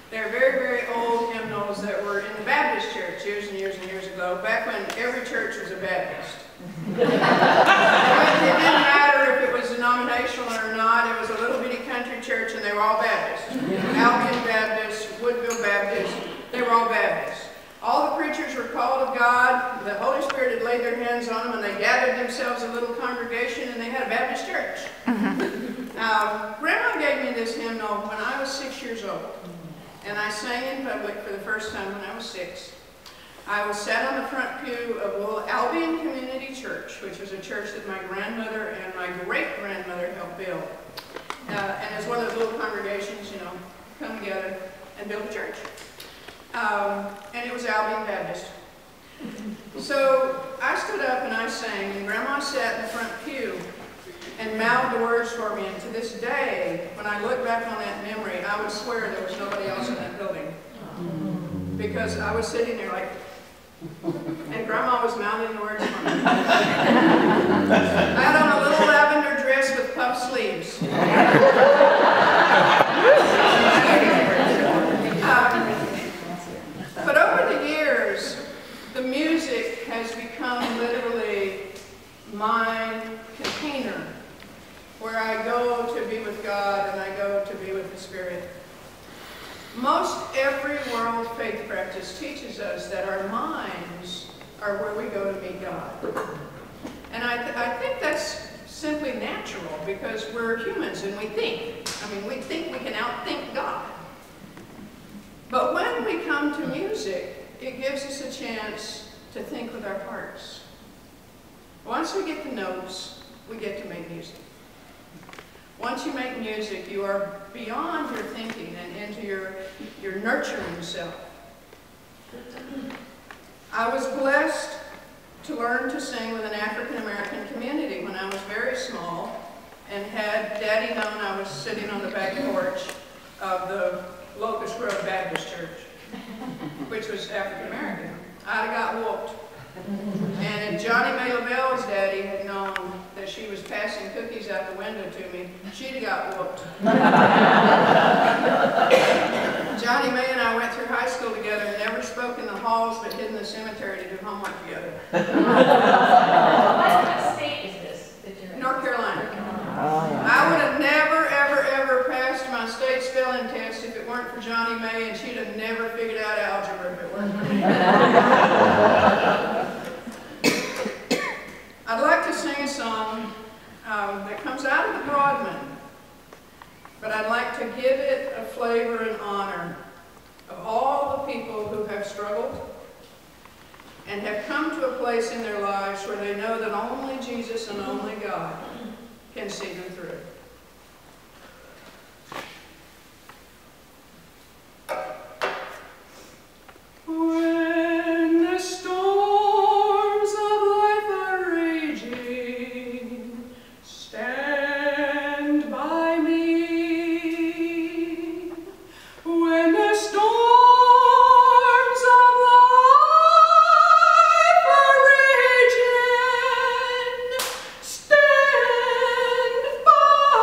They're very, very old hymnals that were in the Baptist church years and years and years ago, back when every church was a Baptist. It didn't matter if it was denominational or not. It was a little bitty country church and they were all Baptist. Albion Baptist, Woodville Baptist, they were all Baptists. All the preachers were called of God. The Holy Spirit had laid their hands on them and they gathered themselves a little congregation and they had a Baptist church. Grandma gave me this hymnal when I was 6 years old. And I sang in public for the first time when I was 6. I was sat on the front pew of Little Albion Community Church, which was a church that my grandmother and my great-grandmother helped build. And it's one of those little congregations, you know, come together and build a church. And it was Albion Baptist. So I stood up and I sang, and Grandma sat in the front pew and mouthed the words for me. And to this day, when I look back on that memory, I would swear there was nobody else in that building. Because I was sitting there like, and Grandma was mouthing the words for me. I had on a little lavender dress with puff sleeves. But over the years, the music has become literally my container, where I go to be with God and I go to be with the Spirit. Most every world faith practice teaches us that our minds are where we go to meet God. And I think that's simply natural because we're humans and we think. I mean, we think we can outthink God. But when we come to music, it gives us a chance to think with our hearts. Once we get the notes, we get to make music. Once you make music, you are beyond your thinking and into your nurturing self. I was blessed to learn to sing with an African-American community when I was very small, and had Daddy known I was sitting on the back porch of the Locust Grove Baptist Church, which was African-American, I'd have got whooped. And if Johnny May LaBelle's daddy had known that she was passing cookies out the window to me, she'd have got whooped. Johnny May and I went through high school together and never spoke in the halls but hid in the cemetery to do homework together. What state is this that you're in? North Carolina. I would have never, ever, ever passed my state spelling test if it weren't for Johnny May, and she'd have never figured out algebra if it weren't for me. I'd like to sing a song that comes out of the Broadman, but I'd like to give it a flavor and honor of all the people who have struggled and have come to a place in their lives where they know that only Jesus and only God can see them through. When the storms of life are raging, stand by me. When the storms of life are raging, stand by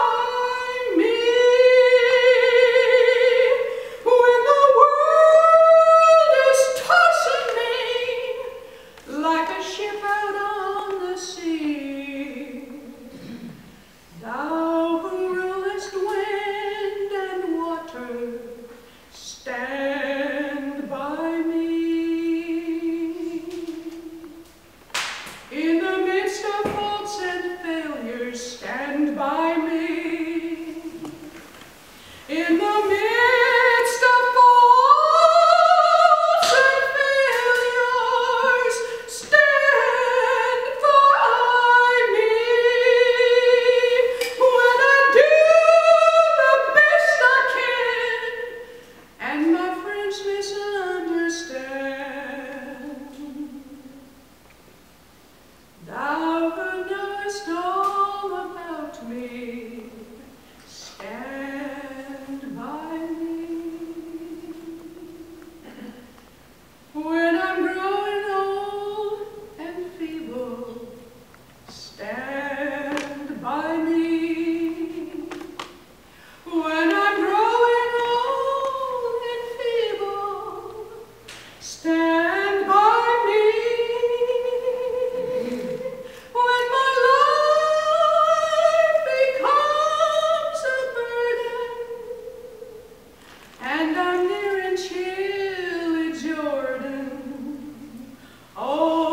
Oh,